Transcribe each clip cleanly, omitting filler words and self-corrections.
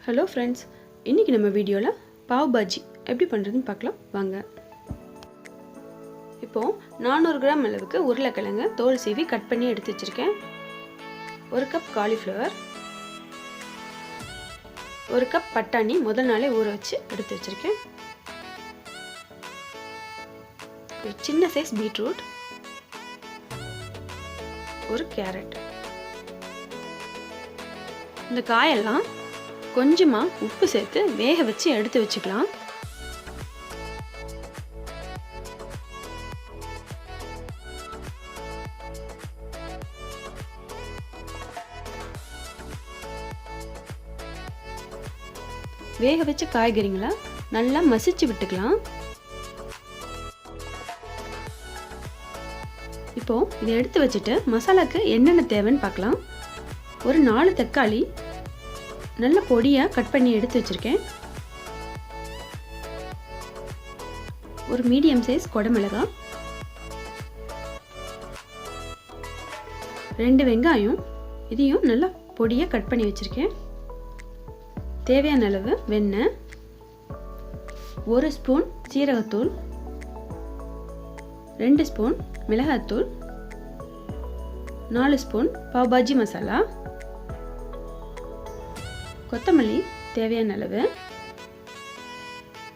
Hello friends, இன்றைக்கி நம்ம வீடியோவில் பாவ் பாஜி எப்படி பண்ணுறதுன்னு பார்க்கலாம் வாங்க. இப்போது 400 கிராம் அளவுக்கு உருளைக்கிழங்கு தோல் சீவி கட் பண்ணி எடுத்து வச்சுருக்கேன். 1 கப் காலிஃப்ளவர், 1 கப் பட்டாணி முதல் நாளே ஊற வச்சு எடுத்து வச்சுருக்கேன். ஒரு சின்ன சைஸ் பீட்ரூட், ஒரு கேரட். இந்த காயெல்லாம் கொஞ்சமாக உப்பு சேர்த்து வேக வச்சு எடுத்து வச்சுக்கலாம். வேக வச்ச காய்கறிகளை நல்லா மசிச்சு விட்டுக்கலாம். இப்போ இதை எடுத்து வச்சுட்டு மசாலாக்கு என்னென்ன தேவைன்னு பார்க்கலாம். ஒரு 4 தக்காளி நல்ல பொடியாக கட் பண்ணி எடுத்து வச்சுருக்கேன். ஒரு மீடியம் சைஸ் குடமிளகாய், 2 வெங்காயம், இதையும் நல்லா பொடியாக கட் பண்ணி வச்சுருக்கேன். தேவையான அளவு வெண்ணெய், 1 ஸ்பூன் சீரகத்தூள், 2 ஸ்பூன் மிளகாத்தூள், 4 ஸ்பூன் பாவ் பாஜி மசாலா, கொத்தமல்லி தேவையான அளவு,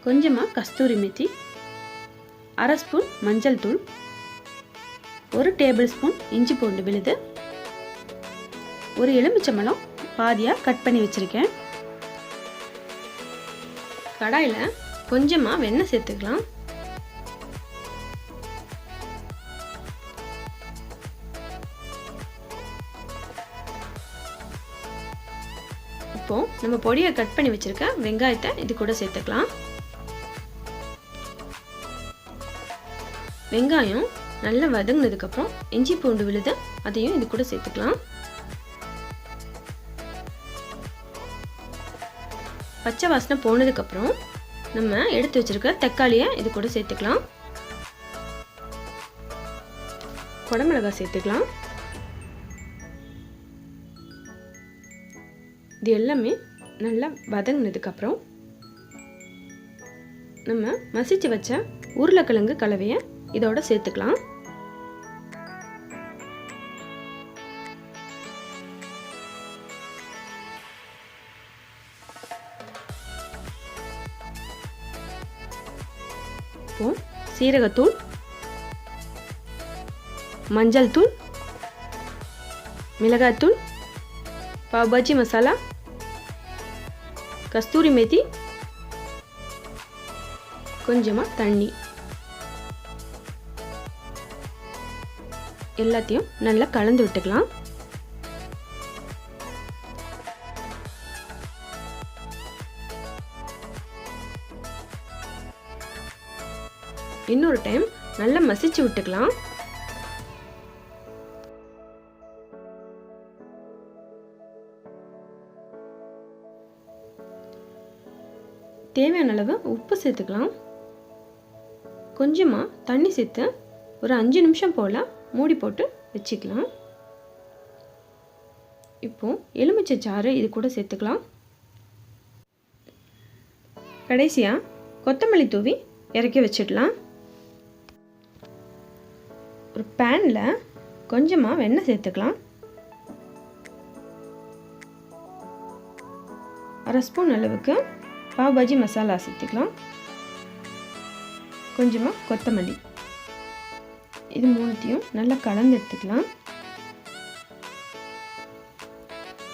கொஞ்சமாக கஸ்தூரி மெத்தி, 1/2 ஸ்பூன் மஞ்சள் தூள், 1 டேபிள் ஸ்பூன் இஞ்சி பூண்டு விழுது, ஒரு எலுமிச்சம்பழம் பாதியாக கட் பண்ணி வச்சுருக்கேன். கடாயில் கொஞ்சமாக வெண்ணெய் சேர்த்துக்கலாம். இப்போ நம்ம பொடியை கட் பண்ணி வச்சிருக்க வெங்காயத்தை இது கூட சேர்த்துக்கலாம். வெங்காயம் நல்லா வதங்கினதுக்கப்புறம் இஞ்சி பூண்டு விழுது அதையும் இது கூட சேர்த்துக்கலாம். பச்சை வாசனை போனதுக்கப்புறம் நம்ம எடுத்து வச்சிருக்க தக்காளியை இது கூட சேர்த்துக்கலாம். குடமிளகாய் சேர்த்துக்கலாம். இது எல்லாமே நல்லா வதங்கினதுக்கப்புறம் நம்ம மசிச்சு வச்ச உருளைக்கிழங்கு கலவையை இதோட சேர்த்துக்கலாம். இப்போ சீரகத்தூள், மஞ்சள் தூள், மிளகாய்த்தூள், பாவ் பாஜி மசாலா, கஸ்தூரி மேத்தி, கொஞ்சமாக தண்ணி, எல்லாத்தையும் நல்லா கலந்து விட்டுக்கலாம். இன்னொரு டைம் நல்லா மசிச்சு விட்டுக்கலாம். தேவையான அளவு உப்பு சேர்த்துக்கலாம். கொஞ்சமாக தண்ணி சேர்த்து ஒரு 5 நிமிஷம் போல் மூடி போட்டு வச்சுக்கலாம். இப்போ எலுமிச்சை சாறு இது கூட சேர்த்துக்கலாம். கடைசியாக கொத்தமல்லி தூவி இறக்கி வச்சிடலாம். ஒரு பேனில் கொஞ்சமாக வெண்ணெய் சேர்த்துக்கலாம். 1/2 ஸ்பூன் அளவுக்கு பாவ் பாஜி மசாலா சேர்த்துக்கலாம். கொஞ்சமாக கொத்தமல்லி, இது மூணுத்தையும் நல்லா கலந்து எடுத்துக்கலாம்.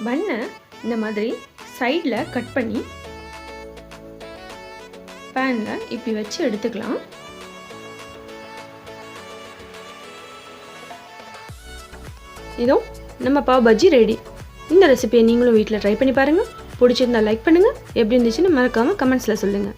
பண்ணை இந்த மாதிரி சைடில் கட் பண்ணி பேனில் இப்படி வச்சு எடுத்துக்கலாம். இதோ நம்ம பாவ் பாஜி ரெடி. இந்த ரெசிபியை நீங்களும் வீட்டில் ட்ரை பண்ணி பாருங்கள். பிடிச்சிருந்தா லைக் பண்ணுங்கள். எப்படி இருந்துச்சுன்னு மறக்காமல் கமெண்ட்ஸில் சொல்லுங்கள்.